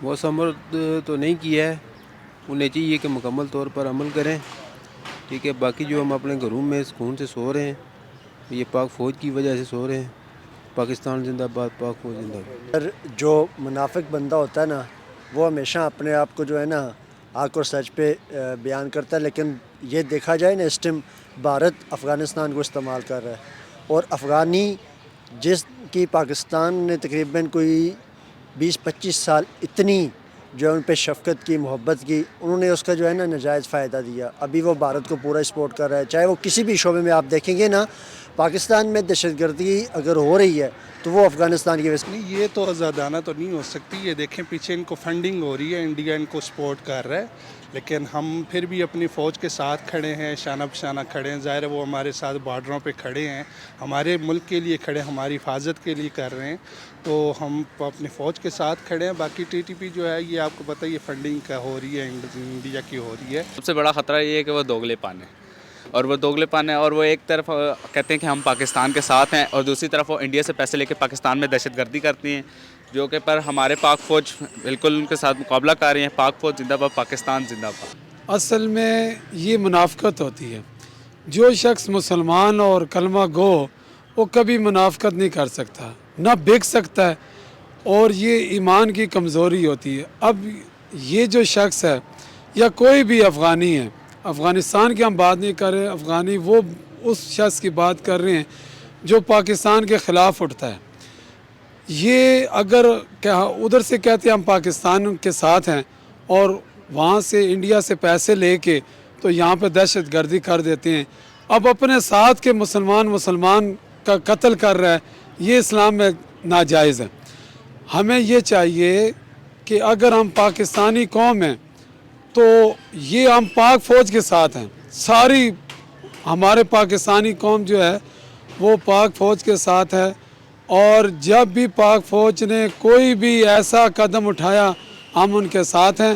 وہ سمرد تو نہیں کیا ہے، انہیں چاہیے کہ مکمل طور پر عمل کریں، ٹھیک ہے۔ باقی جو ہم اپنے گھروں میں سکون سے سو رہے ہیں، یہ پاک فوج کی وجہ سے سو رہے ہیں۔ پاکستان زندہ باد، پاک فوج زندہ باد۔ جو منافق بندہ ہوتا ہے نا، وہ ہمیشہ اپنے آپ کو جو ہے نا حق اور سچ پہ بیان کرتا ہے، لیکن یہ دیکھا جائے نا اس ٹائم بھارت افغانستان کو استعمال کر رہا ہے، اور افغانی جس کی پاکستان نے تقریباً کوئی 20-25 سال اتنی جو ہے ان پہ شفقت کی، محبت کی، انہوں نے اس کا جو ہے نا ناجائز فائدہ دیا۔ ابھی وہ بھارت کو پورا سپورٹ کر رہا ہے، چاہے وہ کسی بھی شعبے میں آپ دیکھیں گے نا، پاکستان میں دہشت گردی اگر ہو رہی ہے تو وہ افغانستان کی وجہ سے۔ نہیں، یہ تو آزادانہ تو نہیں ہو سکتی۔ یہ دیکھیں پیچھے ان کو فنڈنگ ہو رہی ہے، انڈیا ان کو سپورٹ کر رہا ہے، لیکن ہم پھر بھی اپنی فوج کے ساتھ کھڑے ہیں، شانہ بشانہ کھڑے ہیں۔ ظاہر ہے وہ ہمارے ساتھ بارڈروں پہ کھڑے ہیں، ہمارے ملک کے لیے کھڑے ہیں، ہماری حفاظت کے لیے کر رہے ہیں، تو ہم اپنی فوج کے ساتھ کھڑے ہیں۔ باقی ٹی ٹی پی جو ہے یہ آپ کو پتہ ہے یہ فنڈنگ کا ہو رہی ہے، انڈیا کی ہو رہی ہے۔ سب سے بڑا خطرہ یہ ہے کہ وہ دوگلے پان ہے، اور وہ دوگلے پان ہے، اور وہ ایک طرف کہتے ہیں کہ ہم پاکستان کے ساتھ ہیں، اور دوسری طرف وہ انڈیا سے پیسے لے کے پاکستان میں دہشت گردی کرتی ہیں، جو کہ پر ہمارے پاک فوج بالکل ان کے ساتھ مقابلہ کر رہی ہیں۔ پاک فوج زندہ باد، پاکستان زندہ باد۔ اصل میں یہ منافقت ہوتی ہے۔ جو شخص مسلمان اور کلمہ گو، وہ کبھی منافقت نہیں کر سکتا، نہ بک سکتا ہے، اور یہ ایمان کی کمزوری ہوتی ہے۔ اب یہ جو شخص ہے یا کوئی بھی افغانی ہے، افغانستان کی ہم بات نہیں کر رہے، افغانی وہ اس شخص کی بات کر رہے ہیں جو پاکستان کے خلاف اٹھتا ہے۔ یہ اگر ادھر سے کہتے ہیں ہم پاکستان کے ساتھ ہیں، اور وہاں سے انڈیا سے پیسے لے کے تو یہاں پہ دہشت گردی کر دیتے ہیں، اب اپنے ساتھ کے مسلمان کا قتل کر رہا ہے، یہ اسلام میں ناجائز ہے۔ ہمیں یہ چاہیے کہ اگر ہم پاکستانی قوم ہیں تو یہ ہم پاک فوج کے ساتھ ہیں، ساری ہمارے پاکستانی قوم جو ہے وہ پاک فوج کے ساتھ ہے، اور جب بھی پاک فوج نے کوئی بھی ایسا قدم اٹھایا ہم ان کے ساتھ ہیں۔